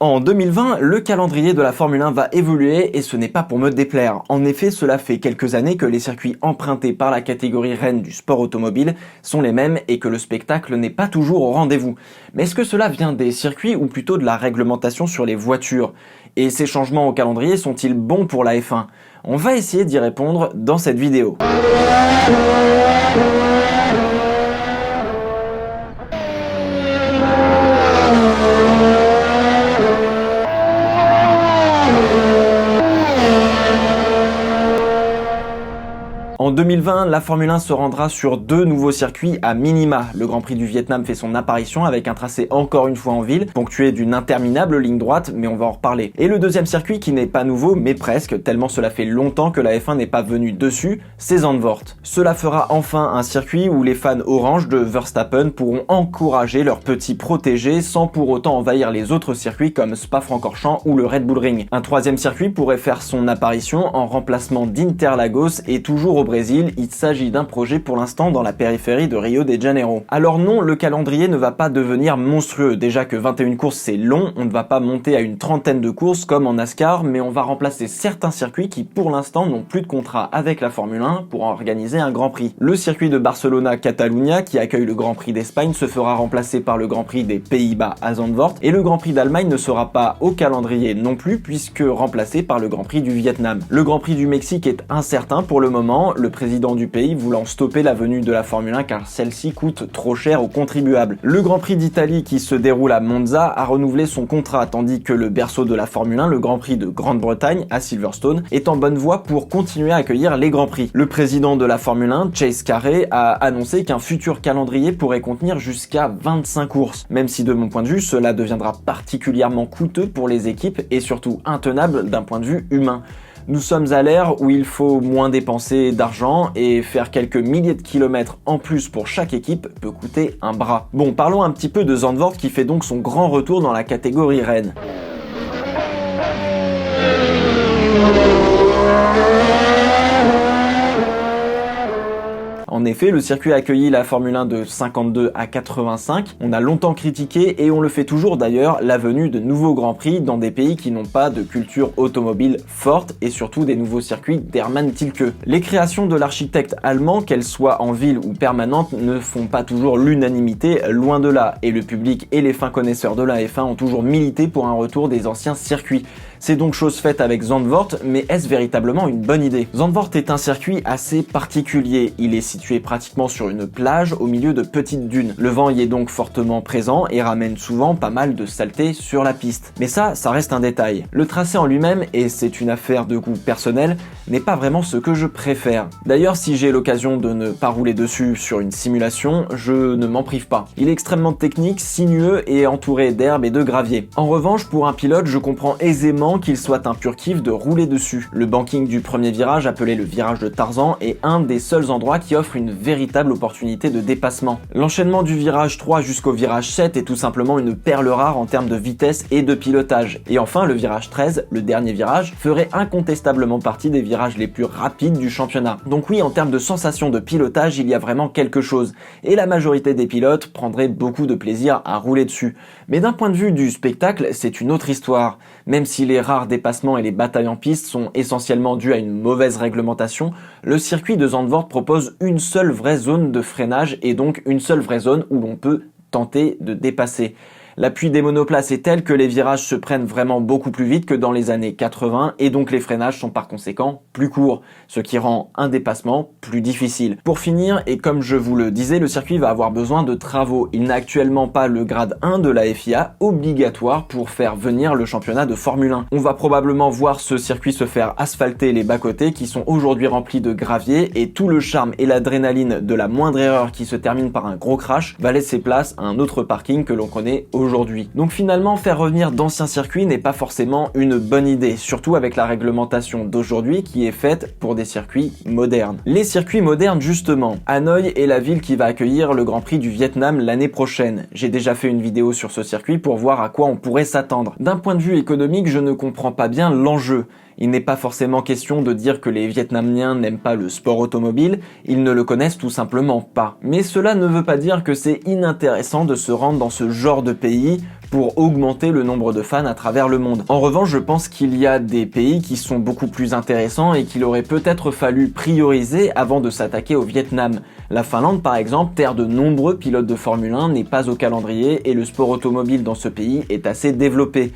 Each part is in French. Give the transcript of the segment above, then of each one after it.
En 2020, le calendrier de la Formule 1 va évoluer et ce n'est pas pour me déplaire. En effet, cela fait quelques années que les circuits empruntés par la catégorie reine du sport automobile sont les mêmes et que le spectacle n'est pas toujours au rendez-vous. Mais est-ce que cela vient des circuits ou plutôt de la réglementation sur les voitures? Et ces changements au calendrier sont-ils bons pour la F1? On va essayer d'y répondre dans cette vidéo. En 2020, la Formule 1 se rendra sur deux nouveaux circuits à minima. Le Grand Prix du Vietnam fait son apparition avec un tracé encore une fois en ville, ponctué d'une interminable ligne droite, mais on va en reparler. Et le deuxième circuit qui n'est pas nouveau, mais presque, tellement cela fait longtemps que la F1 n'est pas venue dessus, c'est Zandvoort. Cela fera enfin un circuit où les fans orange de Verstappen pourront encourager leurs petits protégés sans pour autant envahir les autres circuits comme Spa-Francorchamps ou le Red Bull Ring. Un troisième circuit pourrait faire son apparition en remplacement d'Interlagos et toujours au Brésil, il s'agit d'un projet pour l'instant dans la périphérie de Rio de Janeiro. Alors non, le calendrier ne va pas devenir monstrueux. Déjà que 21 courses c'est long, on ne va pas monter à une trentaine de courses comme en NASCAR, mais on va remplacer certains circuits qui pour l'instant n'ont plus de contrat avec la Formule 1 pour organiser un Grand Prix. Le circuit de Barcelona-Catalunya qui accueille le Grand Prix d'Espagne se fera remplacer par le Grand Prix des Pays-Bas à Zandvoort et le Grand Prix d'Allemagne ne sera pas au calendrier non plus puisque remplacé par le Grand Prix du Vietnam. Le Grand Prix du Mexique est incertain pour le moment, le président du pays voulant stopper la venue de la Formule 1 car celle-ci coûte trop cher aux contribuables. Le Grand Prix d'Italie qui se déroule à Monza a renouvelé son contrat tandis que le berceau de la Formule 1, le Grand Prix de Grande-Bretagne à Silverstone, est en bonne voie pour continuer à accueillir les Grands Prix. Le président de la Formule 1, Chase Carey, a annoncé qu'un futur calendrier pourrait contenir jusqu'à 25 courses, même si de mon point de vue cela deviendra particulièrement coûteux pour les équipes et surtout intenable d'un point de vue humain. Nous sommes à l'ère où il faut moins dépenser d'argent et faire quelques milliers de kilomètres en plus pour chaque équipe peut coûter un bras. Bon, parlons un petit peu de Zandvoort qui fait donc son grand retour dans la catégorie reine. En effet, le circuit a accueilli la Formule 1 de 52 à 85. On a longtemps critiqué, et on le fait toujours d'ailleurs, la venue de nouveaux Grands Prix dans des pays qui n'ont pas de culture automobile forte et surtout des nouveaux circuits d'Hermann Tilke. Les créations de l'architecte allemand, qu'elles soient en ville ou permanentes, ne font pas toujours l'unanimité, loin de là, et le public et les fins connaisseurs de la F1 ont toujours milité pour un retour des anciens circuits. C'est donc chose faite avec Zandvoort, mais est-ce véritablement une bonne idée? Zandvoort est un circuit assez particulier. Il est situé pratiquement sur une plage au milieu de petites dunes. Le vent y est donc fortement présent et ramène souvent pas mal de saleté sur la piste. Mais ça reste un détail. Le tracé en lui-même, et c'est une affaire de goût personnel, n'est pas vraiment ce que je préfère. D'ailleurs, si j'ai l'occasion de ne pas rouler dessus sur une simulation, je ne m'en prive pas. Il est extrêmement technique, sinueux et entouré d'herbe et de gravier. En revanche, pour un pilote, je comprends aisément qu'il soit un pur kiff de rouler dessus. Le banking du premier virage, appelé le virage de Tarzan, est un des seuls endroits qui offre une véritable opportunité de dépassement. L'enchaînement du virage 3 jusqu'au virage 7 est tout simplement une perle rare en termes de vitesse et de pilotage. Et enfin, le virage 13, le dernier virage, ferait incontestablement partie des virages les plus rapides du championnat. Donc oui, en termes de sensation de pilotage, il y a vraiment quelque chose. Et la majorité des pilotes prendraient beaucoup de plaisir à rouler dessus. Mais d'un point de vue du spectacle, c'est une autre histoire. Même si les rares dépassements et les batailles en piste sont essentiellement dus à une mauvaise réglementation, le circuit de Zandvoort propose une seule vraie zone de freinage et donc une seule vraie zone où l'on peut tenter de dépasser. L'appui des monoplaces est tel que les virages se prennent vraiment beaucoup plus vite que dans les années 80 et donc les freinages sont par conséquent plus courts, ce qui rend un dépassement plus difficile. Pour finir, et comme je vous le disais, le circuit va avoir besoin de travaux. Il n'a actuellement pas le grade 1 de la FIA obligatoire pour faire venir le championnat de Formule 1. On va probablement voir ce circuit se faire asphalter les bas-côtés qui sont aujourd'hui remplis de gravier et tout le charme et l'adrénaline de la moindre erreur qui se termine par un gros crash va laisser place à un autre parking que l'on connaît aujourd'hui. Donc finalement, faire revenir d'anciens circuits n'est pas forcément une bonne idée, surtout avec la réglementation d'aujourd'hui qui est faite pour des circuits modernes. Les circuits modernes justement, Hanoï est la ville qui va accueillir le Grand Prix du Vietnam l'année prochaine. J'ai déjà fait une vidéo sur ce circuit pour voir à quoi on pourrait s'attendre. D'un point de vue économique, je ne comprends pas bien l'enjeu. Il n'est pas forcément question de dire que les Vietnamiens n'aiment pas le sport automobile, ils ne le connaissent tout simplement pas. Mais cela ne veut pas dire que c'est inintéressant de se rendre dans ce genre de pays pour augmenter le nombre de fans à travers le monde. En revanche, je pense qu'il y a des pays qui sont beaucoup plus intéressants et qu'il aurait peut-être fallu prioriser avant de s'attaquer au Vietnam. La Finlande, par exemple, terre de nombreux pilotes de Formule 1, n'est pas au calendrier et le sport automobile dans ce pays est assez développé.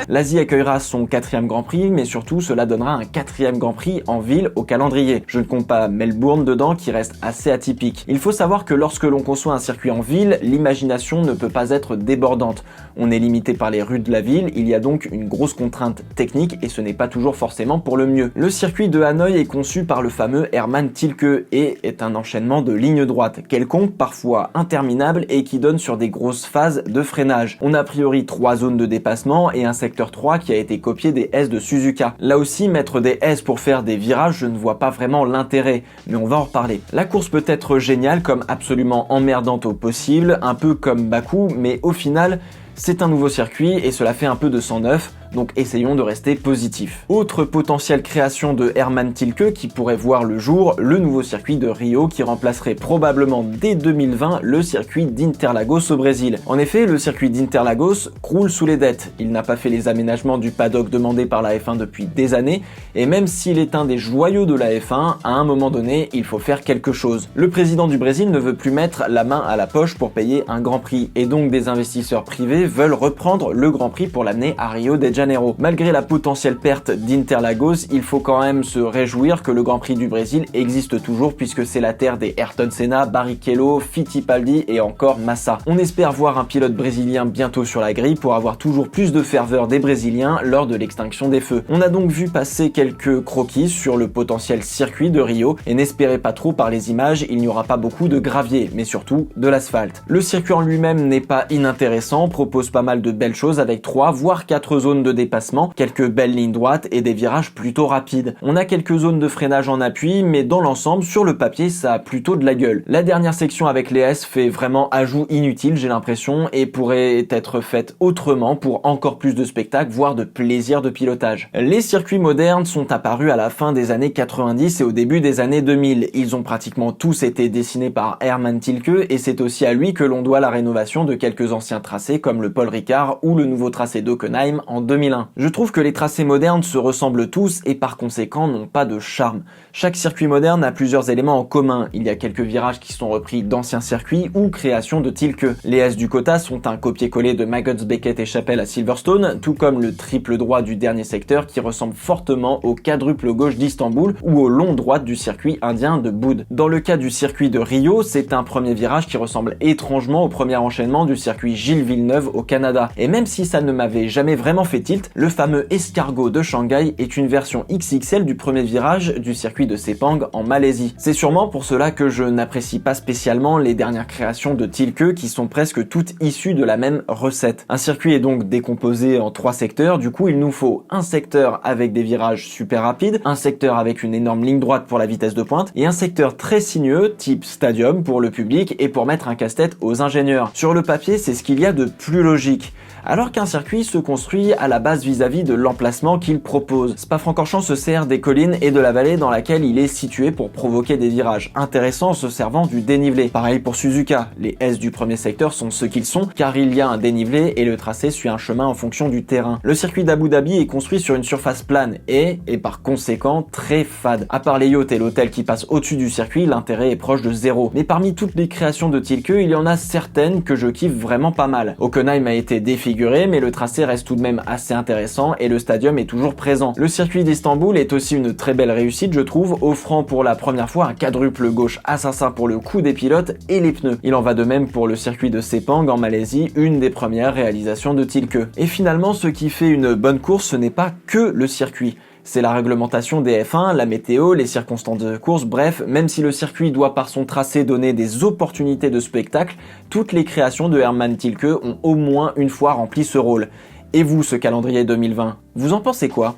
L'Asie accueillera son 4e Grand Prix, mais surtout cela donnera un 4e Grand Prix en ville au calendrier. Je ne compte pas Melbourne dedans qui reste assez atypique. Il faut savoir que lorsque l'on conçoit un circuit en ville, l'imagination ne peut pas être débordante. On est limité par les rues de la ville, il y a donc une grosse contrainte technique et ce n'est pas toujours forcément pour le mieux. Le circuit de Hanoï est conçu par le fameux Hermann Tilke et est un enchaînement de lignes droites, quelconques, parfois interminables et qui donnent sur des grosses phases de freinage. On a a priori 3 zones de dépassement et un secteur 3 qui a été copié des S de Suzuka. Là aussi, mettre des S pour faire des virages, je ne vois pas vraiment l'intérêt, mais on va en reparler. La course peut être géniale comme absolument emmerdante au possible, un peu comme Bakou, mais au final, c'est un nouveau circuit et cela fait un peu de sang neuf, donc essayons de rester positifs. Autre potentielle création de Hermann Tilke qui pourrait voir le jour, le nouveau circuit de Rio qui remplacerait probablement dès 2020 le circuit d'Interlagos au Brésil. En effet, le circuit d'Interlagos croule sous les dettes. Il n'a pas fait les aménagements du paddock demandés par la F1 depuis des années, et même s'il est un des joyaux de la F1, à un moment donné, il faut faire quelque chose. Le président du Brésil ne veut plus mettre la main à la poche pour payer un Grand Prix, et donc des investisseurs privés veulent reprendre le Grand Prix pour l'amener à Rio de Janeiro. Malgré la potentielle perte d'Interlagos, il faut quand même se réjouir que le Grand Prix du Brésil existe toujours puisque c'est la terre des Ayrton Senna, Barrichello, Fittipaldi et encore Massa. On espère voir un pilote brésilien bientôt sur la grille pour avoir toujours plus de ferveur des Brésiliens lors de l'extinction des feux. On a donc vu passer quelques croquis sur le potentiel circuit de Rio et n'espérez pas trop par les images, il n'y aura pas beaucoup de gravier, mais surtout de l'asphalte. Le circuit en lui-même n'est pas inintéressant, propose pas mal de belles choses avec 3 voire 4 zones de dépassement, quelques belles lignes droites et des virages plutôt rapides. On a quelques zones de freinage en appui, mais dans l'ensemble, sur le papier, ça a plutôt de la gueule. La dernière section avec les S fait vraiment ajout inutile, j'ai l'impression, et pourrait être faite autrement pour encore plus de spectacle, voire de plaisir de pilotage. Les circuits modernes sont apparus à la fin des années 90 et au début des années 2000. Ils ont pratiquement tous été dessinés par Hermann Tilke et c'est aussi à lui que l'on doit la rénovation de quelques anciens tracés comme le Paul Ricard ou le nouveau tracé d'Hockenheim en 2001. Je trouve que les tracés modernes se ressemblent tous et par conséquent n'ont pas de charme. Chaque circuit moderne a plusieurs éléments en commun. Il y a quelques virages qui sont repris d'anciens circuits ou créations de Tilke. Les S du Kota sont un copier-coller de Maggots, Beckett et Chappell à Silverstone, tout comme le triple droit du dernier secteur qui ressemble fortement au quadruple gauche d'Istanbul ou au long droite du circuit indien de Boud. Dans le cas du circuit de Rio, c'est un premier virage qui ressemble étrangement au premier enchaînement du circuit Gilles Villeneuve au Canada. Et même si ça ne m'avait jamais vraiment fait tilt, le fameux escargot de Shanghai est une version XXL du premier virage du circuit de Sepang en Malaisie. C'est sûrement pour cela que je n'apprécie pas spécialement les dernières créations de Tilke qui sont presque toutes issues de la même recette. Un circuit est donc décomposé en 3 secteurs, du coup il nous faut un secteur avec des virages super rapides, un secteur avec une énorme ligne droite pour la vitesse de pointe et un secteur très sinueux type stadium pour le public et pour mettre un casse-tête aux ingénieurs. Sur le papier, c'est ce qu'il y a de plus logique. Alors qu'un circuit se construit à la base vis-à-vis de l'emplacement qu'il propose. Spa-Francorchamps se sert des collines et de la vallée dans laquelle il est situé pour provoquer des virages intéressants en se servant du dénivelé. Pareil pour Suzuka, les S du premier secteur sont ce qu'ils sont car il y a un dénivelé et le tracé suit un chemin en fonction du terrain. Le circuit d'Abu Dhabi est construit sur une surface plane et par conséquent très fade. À part les yachts et l'hôtel qui passent au-dessus du circuit, l'intérêt est proche de zéro. Mais parmi toutes les créations de Tilke, il y en a certaines que je kiffe vraiment pas mal. Hockenheim a été défiguré, mais le tracé reste tout de même assez intéressant et le stadium est toujours présent. Le circuit d'Istanbul est aussi une très belle réussite, je trouve, offrant pour la première fois un quadruple gauche assassin pour le coup des pilotes et les pneus. Il en va de même pour le circuit de Sepang en Malaisie, une des premières réalisations de Tilke. Et finalement, ce qui fait une bonne course, ce n'est pas que le circuit. C'est la réglementation des F1, la météo, les circonstances de course, bref, même si le circuit doit par son tracé donner des opportunités de spectacle, toutes les créations de Hermann Tilke ont au moins une fois rempli ce rôle. Et vous, ce calendrier 2020, vous en pensez quoi ?